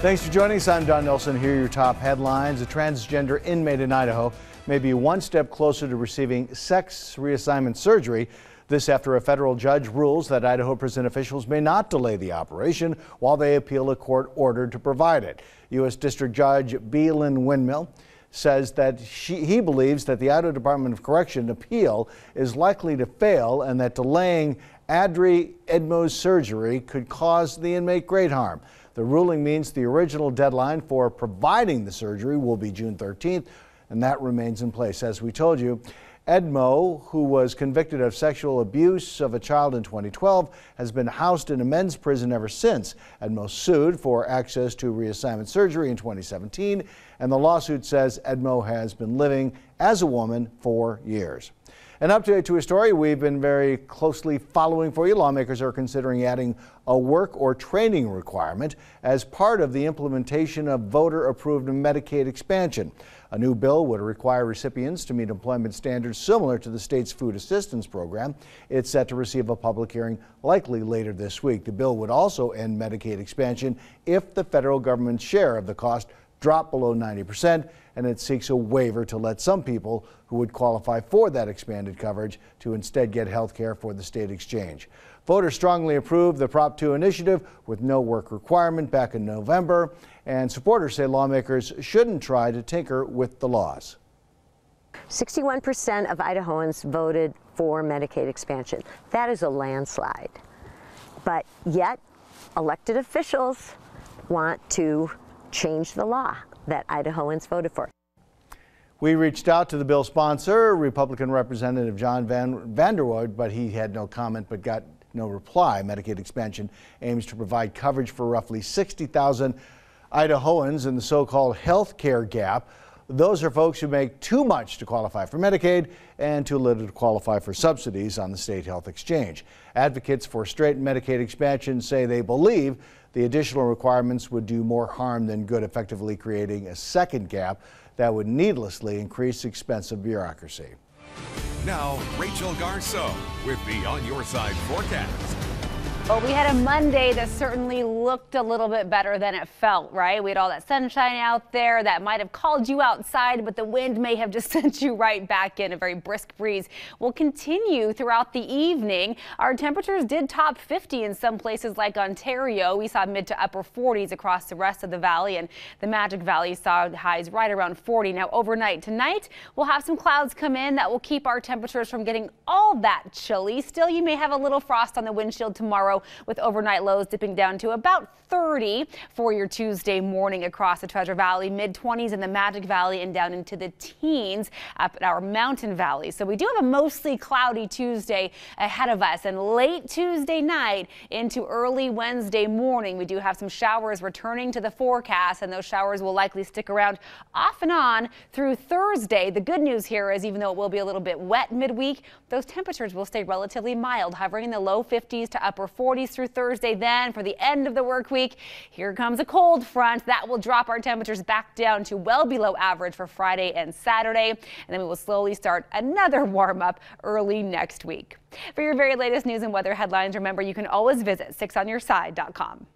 Thanks for joining us. I'm Don Nelson. Here are your top headlines. A transgender inmate in Idaho may be one step closer to receiving sex reassignment surgery. This after a federal judge rules that Idaho prison officials may not delay the operation while they appeal a court order to provide it. U.S. District Judge Beelin Windmill says that he believes that the Idaho Department of Correction appeal is likely to fail and that delaying Adri Edmo's surgery could cause the inmate great harm. The ruling means the original deadline for providing the surgery will be June 13th, and that remains in place. As we told you, Edmo, who was convicted of sexual abuse of a child in 2012, has been housed in a men's prison ever since. Edmo sued for access to reassignment surgery in 2017, and the lawsuit says Edmo has been living as a woman for years. An update to a story we've been very closely following for you. Lawmakers are considering adding a work or training requirement as part of the implementation of voter-approved Medicaid expansion. A new bill would require recipients to meet employment standards similar to the state's food assistance program. It's set to receive a public hearing likely later this week. The bill would also end Medicaid expansion if the federal government's share of the cost dropped below 90%, and it seeks a waiver to let some people who would qualify for that expanded coverage to instead get health care for the state exchange. Voters strongly approved the Prop 2 initiative with no work requirement back in November, and supporters say lawmakers shouldn't try to tinker with the laws. 61% of Idahoans voted for Medicaid expansion. That is a landslide. But yet, elected officials want to change the law that Idahoans voted for. We reached out to the bill sponsor, Republican Representative John Vanderwood, but he had no comment but got no reply. Medicaid expansion aims to provide coverage for roughly 60,000 Idahoans in the so-called health care gap. Those are folks who make too much to qualify for Medicaid and too little to qualify for subsidies on the state health exchange. Advocates for straight Medicaid expansion say they believe the additional requirements would do more harm than good, effectively creating a second gap that would needlessly increase expensive bureaucracy. Now, Rachel Garceau with the On Your Side forecast. Well, we had a Monday that certainly looked a little bit better than it felt, right? We had all that sunshine out there that might have called you outside, but the wind may have just sent you right back in. A very brisk breeze will continue throughout the evening. Our temperatures did top 50 in some places like Ontario. We saw mid to upper 40s across the rest of the valley, and the Magic Valley saw highs right around 40. Now, overnight tonight, we'll have some clouds come in that will keep our temperatures from getting all that chilly. Still, you may have a little frost on the windshield tomorrow, with overnight lows dipping down to about 30 for your Tuesday morning across the Treasure Valley, mid-20s in the Magic Valley, and down into the teens up at our Mountain Valley. So we do have a mostly cloudy Tuesday ahead of us, and late Tuesday night into early Wednesday morning, we do have some showers returning to the forecast, and those showers will likely stick around off and on through Thursday. The good news here is, even though it will be a little bit wet midweek, those temperatures will stay relatively mild, hovering in the low 50s to upper 40s through Thursday. Then for the end of the work week, here comes a cold front that will drop our temperatures back down to well below average for Friday and Saturday, and then we will slowly start another warm up early next week. For your very latest news and weather headlines, remember you can always visit 6onyourside.com.